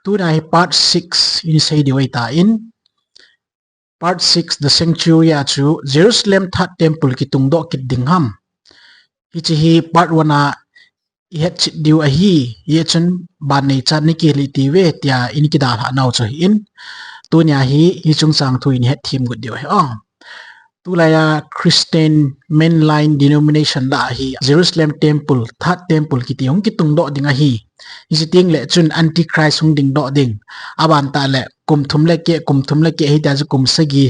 tunai part 6 in say the way ta in part 6 the sanctuary chu Jerusalem that temple ki tungdo ki dingham hi part 1 a het chit diu a hi ye chun ban nei chan ni ki li ti we tia in ki dal ha nau chu in tunya hi chung sang thu in het thim gut diu he ong tulaya Christian mainline denomination da hi Jerusalem temple that temple ki ti hong ki tungdo dinga hi ting le chun antichrist hung ding do ding aban ta le kum thum le ke hi ta ju kum sagi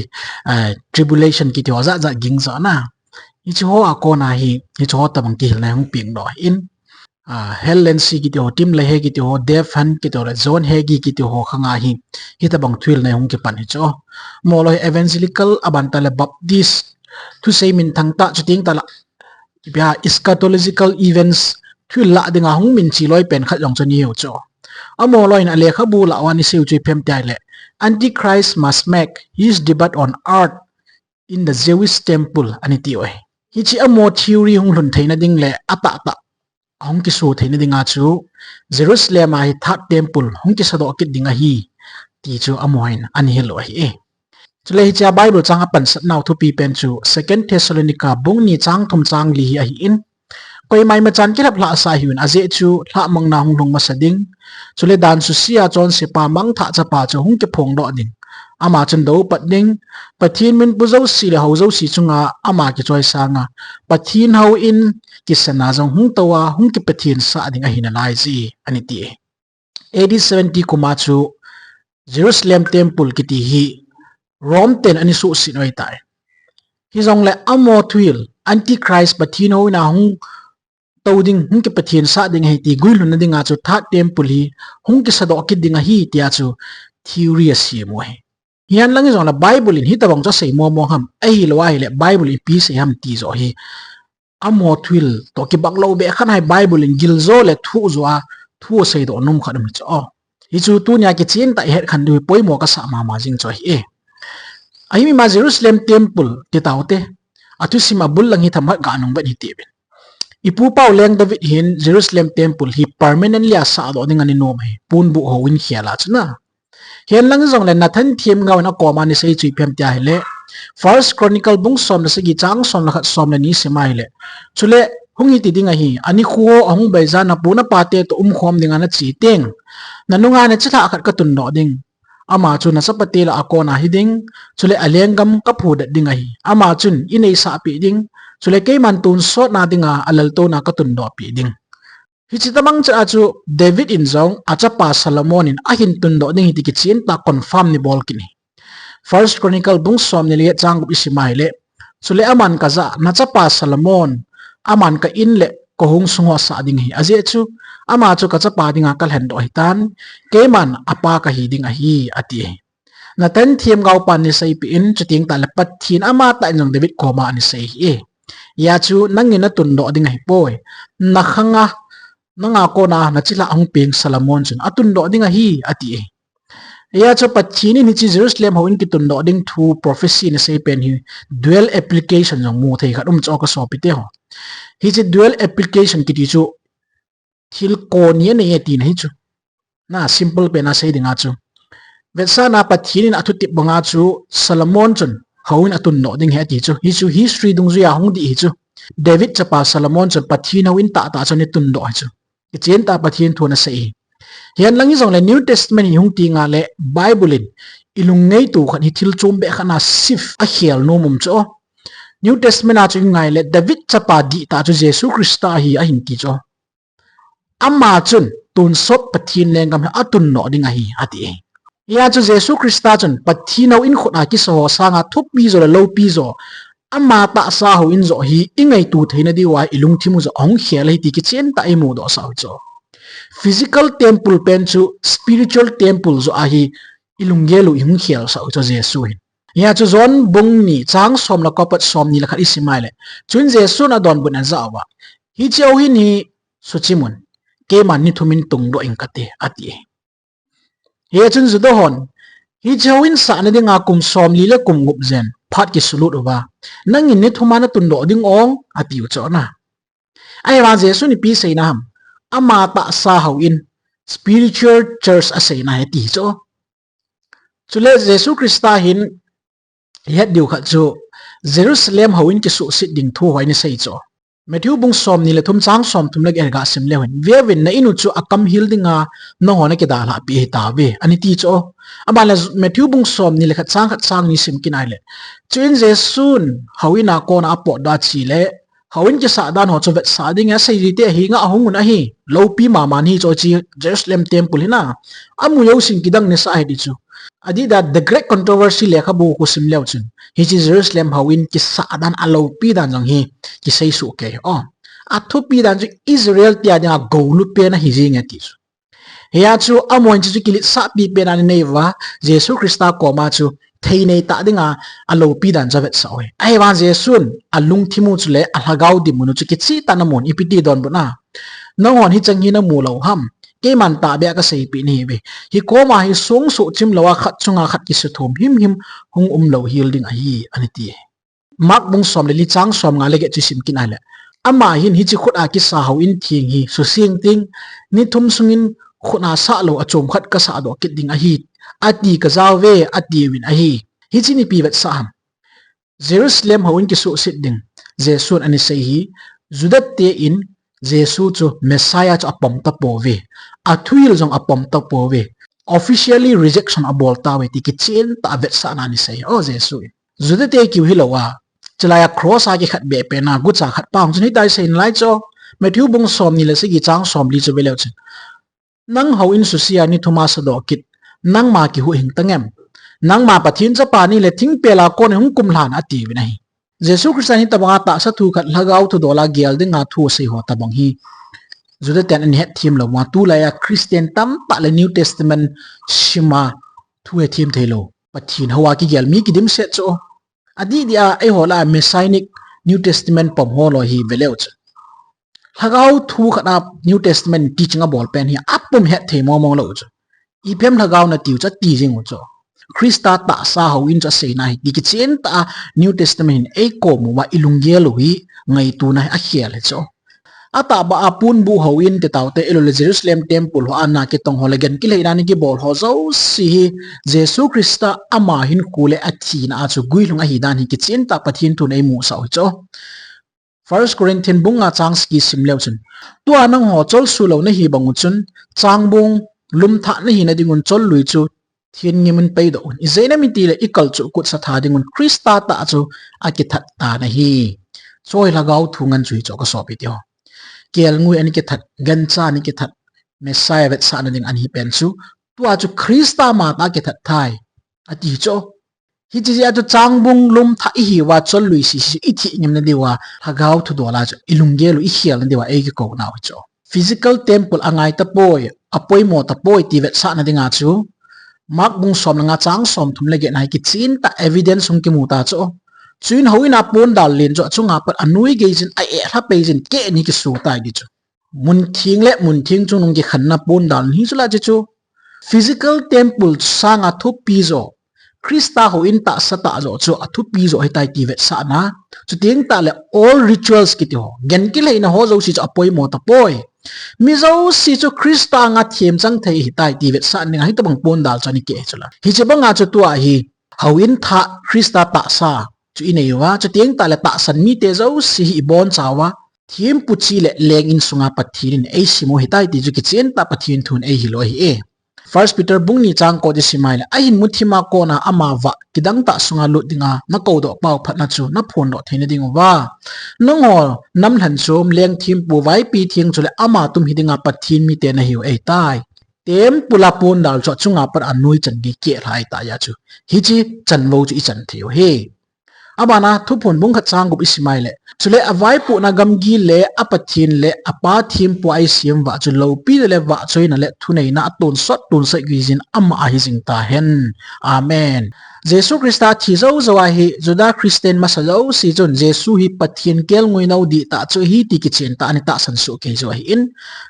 tribulation ki ti za za ging za na ichi ho akona hi ichi ho tabang ki na hung ping do in hell and see ki ti ho tim le he ki ti ho deaf han ki ti ho zone he ki ti ho khanga hi tabang thwil na hung ki pan hi cho mo lo evangelical aban ta le baptist thu sei min thang ta chu ting ta la bia eschatological events thil la dinga hung min chi loi pen khat long chani ho cho amo loin ale khabu la wani seu chui phem tai le antichrist must make his debut on earth in the Jewish temple ani ti oi hi chi amo theory hung lun theina ding le ata ta hung ki su theina dinga chu Jerusalem ai that temple hung ki sado ki dinga hi ti chu amoin ani helo hi e chule hi cha bible changa pan sat naw thu pi pen chu second Thessalonica bung ni chang thum chang li hi a hi in koi mai ma chan ki lap la sa hiun aze chu hla mang na hung lung ma sading chule dan su sia chon se pa mang tha cha pa chu hung ke phong do ding ama chen do pat ding pathin min pu zo si le ho zo si chunga ama ki choi sanga pathin ho in ki sana jong hung towa hung ki pathin sa ding a hina lai ji ani ti AD 70 kuma chu Jerusalem temple ki ti hi Rome 10 ani su si noi tai hi jong le amo thwil antichrist pathin ho na hung tawding hung ki pathian sa ding he ti guilun na dinga chu that temple hi hung ki sado ki dinga hi tia chu theory si mo he hian lang jong la bible in hi tabang cho sei mo mo ham ai lo ai le bible in pi se ham ti zo hi amo thwil to ki bang lo be khan hai bible in gil zo le thu zo a thu sei do num khadam cho hi chu tu nya ki chin ta het khan du poi mo ka sa ma ma jing cho hi e ai mi ma Jerusalem temple ti taute atu sima bul lang hi thamat ga nong ba ni ti ipu pau leng David hin Jerusalem temple hi permanently asa do ding ani nom he pun bu ho win khiala chna hian lang jong le na than thiem ngaw na ko ma ni sei chui phem tia hele first chronicle bung som na segi chang som na khat som na ni semai le chule hungi ti dinga hi ani khuo ahung bai za na puna pate to khom dinga na chi teng nanunga na chila khat ka tun no ding ama chu na sapati la akona hi ding chule alengam ka phu da dinga hi ama chun inei sa pi ding chule ke man tun so na dinga alal to na ka tun do pi ding hi chitamang cha chu David in zong acha pa Solomon in ahin tun do ding hi ti chin ta confirm ni bol kini first chronicle bung som ni le chang gu isimai le chule aman ka za na cha pa Solomon aman ka in le ko hung sungo sa ding hi aje chu ama chu ka cha pa dinga kal hen do hitan ke man apa ka hi ding a hi ati na ten thiem gau pan ni sei pi in chuting ta le pat thin ama ta jong David ko ma ni sei hi ya chu nangina tun do ding hi poi na khanga nanga ko na chila ang ping Solomon chun atun do ding hi ati ya chu patchini ni chi Jerusalem ho in ki tun do ding thu prophecy ni sei pen hi dual application jong mu thei khatum cho ka so pite ho hi chi dual application ki ti chu thil ko ni ne ti na hi chu na simple pe na sei dinga chu vetsa na patchini na thu tip banga chu Solomon chun hawin atun no ding he ti chu hi chu history dung zu ya hong di hi chu David chapa Solomon chu pathin hawin ta ta chu ni tun do hi chu ki chen ta pathin thu na sei hian langi jong le New Testament hi hung ti nga le Bible in ilung ngei tu khan hi thil chum be khana sif a khial no mum cho New Testament a chu ngai le David chapa di ta chu Jesus Christa hi a hin ki cho amma chun tun sop pathin lengam atun no dinga hi ati ya chu Jesus Christa chun pathino in khona ki so sanga thup pi zo lo pi zo amma ta sa ho in zo hi ingai tu theina di wa ilung thimu zo ong khel hi ti ki chen ta emu do sa cho physical temple pen chu spiritual temple zo a hi ilungelu hing khel sa cho Jesus ya chu zon bung ni chang som la ko pat som ni la khat isimai le chun Jesus na don bun an za wa hi cheu hi ni suchimun ke man ni thumin tung do ing kate ati he chun zu do hon hi chewin sa na dinga kum som li le kum ngup zen phat ki sulut ba nangin ni thumana tun do ding ong ati u cho na ai wa Jesus ni pi sei na ham ama ta sa hau in spiritual church ase na he ti cho chule Jesu Christa hin het diu kha chu Jerusalem hawin ki su sit ding thu hoi ni sei cho Matthew bung som ni le thum chang som thum leg erga sim le hin ve win na inu chu akam hil dinga no hona ke da la pi ta ve ani ti cho abala Matthew bung som ni le kha chang ni sim kin ai le chuin Jesun hawina ko na apo da chi le hawin ki sa dan ho chu vet sa ding a sei ri te hi nga ahung na hi lo pi ma man hi cho chi Jerusalem temple hina amu yo sing kidang ne sa ai di chu adi da the great controversy le kha bu ku sim leu chun hi chi Jerusalem hawin ki sa dan a lo pi dan jang hi ki sei su ke a thu pi dan chu Israel tia da go lu pe na hi jing ati chu ya chu amon chu ki sa pi pe na nei wa Jesu Christa ko ma chu thei nei ta dinga a lo pi dan javet sa oi ai wa Jesun a lung thimu chu le a hagau di munu chu ki chi ta na mon ipiti don bu na nongon hi chang hi na mu lo ham ke man ta be ka sei pi ni be hi ko ma hi sung su chim lawa khat chunga khat ki se thom him hung lo hil ding a hi ani ti mak bung som le li chang som nga le ge chi sim kin ala ama hin hi chi khut a ki sa ho in thing hi su sing ting ni thum sungin khuna sa lo a chom khat ka sa do kit ding a hi ati ka zaw ve ati win a hi chi ni pi vet sa ham Jerusalem ho in ki su sit ding Jesun ani sei hi judat te in Jesu chu Messiah chu apom ta po ve a thuil jong apom ta po ve officially rejection abol ta we ti ki chen ta vet sa na ni sei Jesu judat te ki hi lo wa chalaya cross a ki khat be pe na gu cha khat pang chuni dai sein lai cho Matthew bung som ni le se gi chang som li chu ve le chen nang ho in su sia ni thuma sa do kit nang ma ki hu hing tangem nang ma pathin cha pa ni le thing pela ko ne hung kum hlan ati wi nai Jesu Christa ni tabanga ta sa thu khat lagau thu dola gel dinga thu sei ho tabang hi juda ten an het thim lo ma tu la ya Christian tam pa le New Testament shima thu e thim thelo pathin hawa ki gel mi ki dim set cho adi dia e hola messianic New Testament pom ho lo hi veleu ch lagau thu khana New Testament teaching a bol pen hi apum het the mo lo ch ipem lagau na tiu cha ti jing cho Christa ta sa ho in cha sei nai di ki chen ta New Testament e ko mu wa ilungye lo hi ngai tu nai a khial cho ata ba apun bu ho in te taw te elo Jerusalem temple ho anna ke tong ho legen ki leina ni ki bol ho zo si Jesu Christa ama hin kule athi na chu gui lunga hi dan hi ki chen ta pathin tu nei mu sa cho 1 Corinthian bunga chang ski simleu chun tu anang ho chol su lo na hi bangu chun chang bung lum tha na hi na dingun chol lui chu thiên ngimun pei do izena mi ti le ikal chu kut sa tha dingun Christa ta chu aki that ta na hi choi lagau thungan chui cho ka so pi tyo kel ngui ani ki that gan cha ni ki that Messiah vet sa na ding an hi pen chu tu a chu Christa ma ta ki that thai ati cho hi chi ja chu changbung lum tha hi wa chol lui si i thi ngim na diwa lagau thu do la chu ilungge lu i khial na diwa e ki ko na cho physical temple angai ta poi apoi mo ta poi ti vet sa na dinga chu mak bung som nga chang som thum le ge nai ki chin ta evidence sung ki mu ta cho chuin hoina pon dal lin cho chunga pat anui ge jin ai e tha pe jin ke ni ki su tai di chu mun thing chu nung ki khanna pon dal hi chu la chu physical temple sanga thu pi zo Christa ho in ta sa ta zo chu athu pi zo hi tai ti vet sa na chu ting ta le all rituals ki ti ho gen ki le na ho zo si cha poi mo ta poi mi zo si chu Christa nga thiam chang thei hi tai ti vet sa ni hi ta bang pon dal chani ke chula hi che banga chu tua hi hawin tha Christa ta sa chu inei wa chu ting ta le ta san mi te zo si hi bon chawa thiam pu chi le leng in sunga pathin ei simo hi tai ti chu ki chen ta pathin thun ei hi lo hi e First Peter bungni chang ko disimai le ahin muthima ko na amawa kidang ta sunga lut dinga na ko do pau phatna chu na phon do theina ding wa nongo nam hlan chom leng thim pu vai pi thiang chule ama tum hidinga pathin mi te na hiu ei tai tem pula pon dal cho chunga par anui chan gi ke lai ta ya chu hi chi chan wo chu i chan theu he abana thu phon bung khat chang gup isimai le chule avai pu na gam gi le apathin le apa thim pu ai siam wa chu lo pi le wa choina le thunei na ton sot tun sai gizin amma a hi jing ta hen amen Jesu Christa thi zo zo a hi juda Christian masalo si chon Jesu hi pathin kel ngoi nau di ta chu hi ti ki chen ta ani ta san su ke zo hi in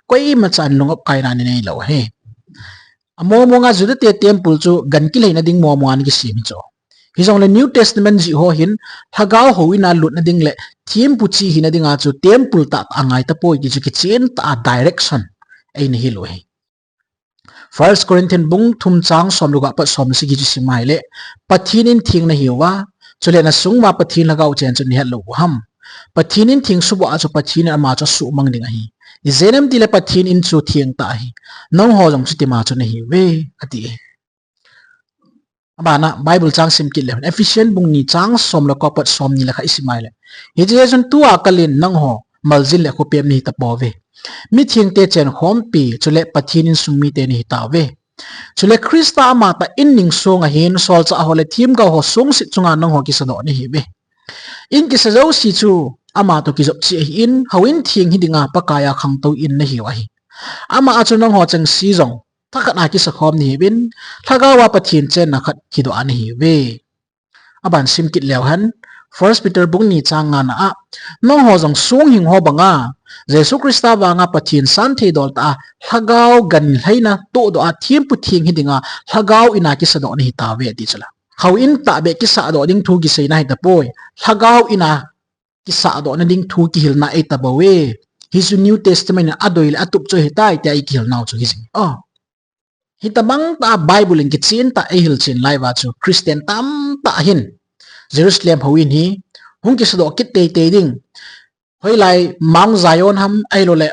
koi ma chan lungop kai na ni nei lo he amo mo nga juda te temple chu gan ki leina ding mo mo an ki sim cho hi jong le New Testament ji ho hin thagao hoina lut na ding le thim pu chi hin na dinga chu temple ta angai ta poi ki chu ki chen ta direction ei ni hi lo hi First Corinthians bung thum chang som luga pa som si gi si mai le pathin in thing na hiwa chule na sung ma pathin lagaw chen chun hel lo ham pathin in thing su bo a chu pathin ama chu su mang ding hi izenem dile pathin in chu thiang ta hi nong ho jong chu ti ma chu na hi we ati abana Bible chang sim kit le Ephesians bung ni chang som lo ko pat som ni la kha isimai le hi je chun tu a kalin nang ho maljin le ko pem ni ta po ve mi thiang te chen khom pi chule pathin in sumi te ni ta ve chule Krista ama ta in ning song a hin sol cha hole thim ga ho song si chunga nang ho ki sa do ni hi be in ki sa zo si chu ama to ki zop chi in hawin thiang hi dinga pakaya khang to in na hi wa hi ama a chu nang ho chang si jong thakat na ki sa khom ni bin thagawa pathin chen na khat ki do an hi ve aban sim kit lew han First Peter bung ni chang nga na a nong ho jong sung hing ho banga Jesu Krista wanga pathin san the dol ta thagaw gan haina to do a thim pu thing hidinga thagaw ina ki sa do ni ta ve ti chala how in ta be ki sa do ding thu ki sei na hi ta poi thagaw ina ki sa do na ding thu ki hil na e ta ba we his New Testament adoil atup cho hitai ta i hil naw chu hi oh hitabang ta Bible in kitsin ta e hil chin lai wa chu Christian tam ta hin Jerusalem hawin hi hung ki sa do kit te ding hoi lai Mount Zion ham ai lo le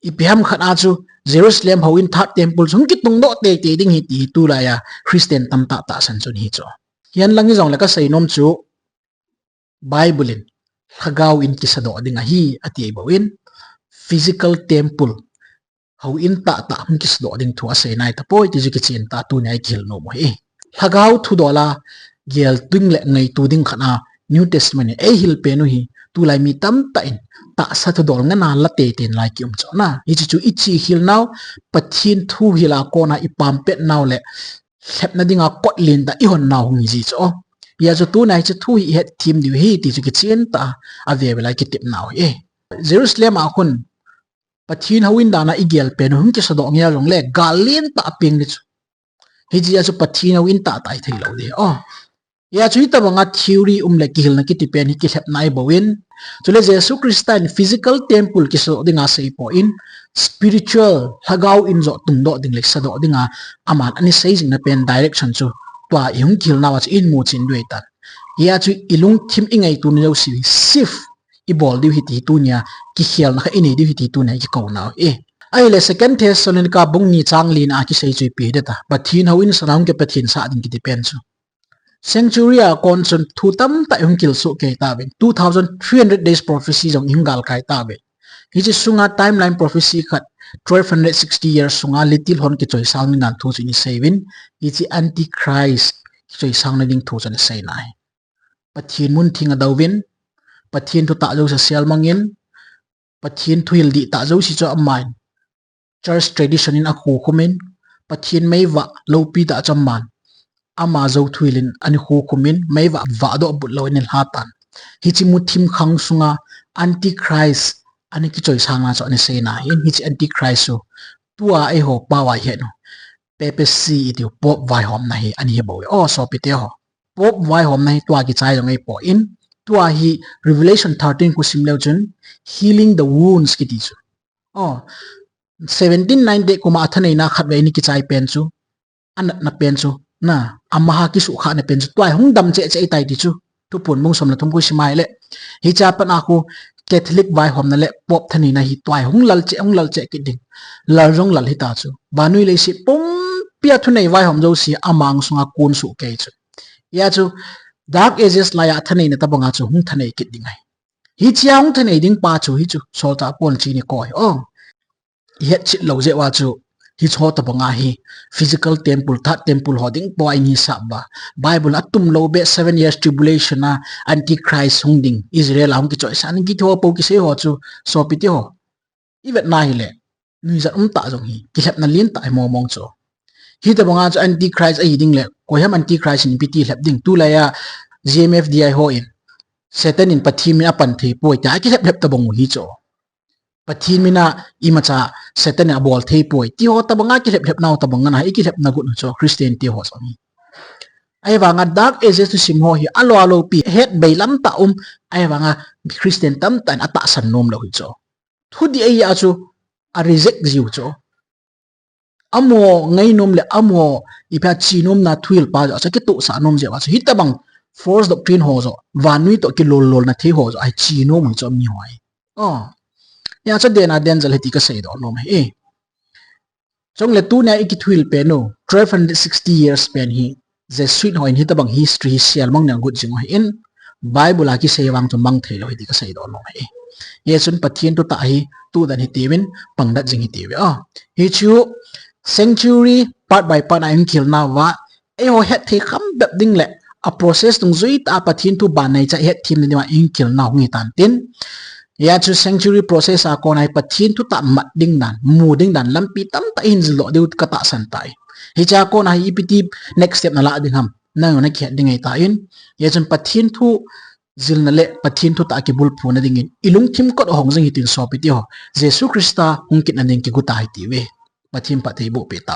ipiham khat a chu Jerusalem hawin third temple hung ki tung do te ding hi ti tu la ya Christian tam ta ta san chun hi cho hian langi jong la ka sei nom chu Bible in thagaw in ki sa do ding a hi ati ai bawin physical temple hawin ta ta hung ki sa do ding thu a sei nai ta poi ti ju ki chen ta tu nai khil no mo hi thagaw thu do la gel twing le ngai tu ding khana New Testament e hil pe nu hi tu lai mi tam ta in ta sa thu dol nga na la te ten lai ki cho na i chu ichi hil naw pathin thu hila ko na ipam pet naw le hep na dinga kot lin da i hon naw hung ji cho ya chu tu nai chu thu hi het thim di hi ti chu ki chen ta a ve lai ki tip naw e Jerusalem a khun pathin hawin da na igel pe nu hung ki sa do ngia rong le galin ta ping ni chu hi ji ya chu pathin hawin ta tai thei lo de oh ya chui ta banga theory le ki hil na ki tipen hi ki hep nai bowin chule Jesu Krista in physical temple ki so dinga sei po in spiritual hagaw in zo tung do ding lek sa do dinga aman ani sei jing na pen direction chu twa yung kil na wa in mu chin doi tan ya chui ilung thim ingai tu ni lo si sif i bol di hi ti tu nya ki khial na kha ini di hi ti tu na ki ko na e ai le second Thessalonica bung ni chang lin a ki sei chui pi de ta pathin hawin sarang ke pathin sa ding ki depend chu Sanctuary a konson thu tam ta yung kil so ke ta ben 2300 days prophecy jong hingal kai ta be hi chi sunga timeline prophecy khat 1260 years sunga little hon ki choi sang nan thu chi ni sevin hi chi antichrist choi sang na ding thu chan sei nai pathin mun thinga dawin pathin thu ta jo sa sial mangin pathin thu hil di ta jo si cho amain church tradition in a khu khumin pathin mai wa lo pi ta chamman ama zo thuilin ani khu khumin mai wa do but lo in hatan hi chi mu thim khang sunga antichrist ani ki choi sanga cho ani sei na hin hi chi antichrist so tua ai ho pa wa he no papacy itu pop vai hom na hi ani he bo o so pite ho pop vai hom na hi tua ki chai jong ai po in tua hi Revelation 13 ku sim leu chun healing the wounds ki ti chu oh 1790 kuma athanei na khat ve ni ki chai pen chu an na pen chu na amaha ki su kha na pen chu twai hung dam che che tai ti chu tu pun mong som la thum ku simai le hi cha pa na ku Catholic vai hom na le pop thani na hi twai hung lal che ki ding lal rong lal hi ta chu banui le si pum pia thu nei vai hom jo si amang sunga kun su ke chu ya chu dark ages la ya thani na ta banga chu hung thanei ki ding ai hi chia hung thanei ding pa chu hi chu sol ta pon chi ni koi oh yet chit lo je wa chu hi cho ta banga hi physical temple third temple hoding poi ni sa ba Bible atum lo be 7 years tribulation na antichrist hungding Israel ang ki choice an ki tho po ki se ho chu so piti ho iwet na hi le ni za ta jong hi ki hep na lin ta mo mong cho hi ta banga chu antichrist ai ding le ko hem antichrist ni piti hep ding tu la ya GMFDI ho in Satan in pathim na pan thei poi ta ki hep ta bong hi cho pathin mina imacha Satan a bol thei poi ti ho ta banga ki lep naw ta banga na ki lep na gu cho Christian ti ho sami ai wanga dark ages to sim ho hi alo pi het beilam ta ai wanga Christian tam tan ata san nom lo hi cho thudi ai a chu a reject jiu cho amo ngai nom le amo ipya chinom na thuil pa jo cha ki tu sa nom je wa so hitabang force doctrine ho zo vanui to ki lol lol na the ho zo ai chinom mo cho mi hoi ya cha de na den jal heti ka sei do nom he chong le tu na iki thuil pe no 1260 years pen hi je sweet hoin hitabang history sial mang na gut jing ho in bible a ki sei wang to mang the lo heti ka sei do nom he ye chun pathian tu ta hi tu dan hi tiwin pangdat jing hi tiwi hi chu sanctuary part by part na kil na wa e ho het the kham bep ding le a process tung zui ta pathian tu ban nai cha het thim ni ma kil na ngi tan tin ya chu sanctuary process a ko nai pathian tu ta mat ding dan mu ding dan lampi tam ta in zlo de ka ta san tai hi cha ko na ipiti next step na la ding ham na na khet ding ai ta in ye chun pathian tu zil na le pathian tu ta ki bul phu na dingin ilung thim ko hong jing hitin so piti ho jesu krista hung kit na ding ki gutai ti we pathian pa thei bu pe ta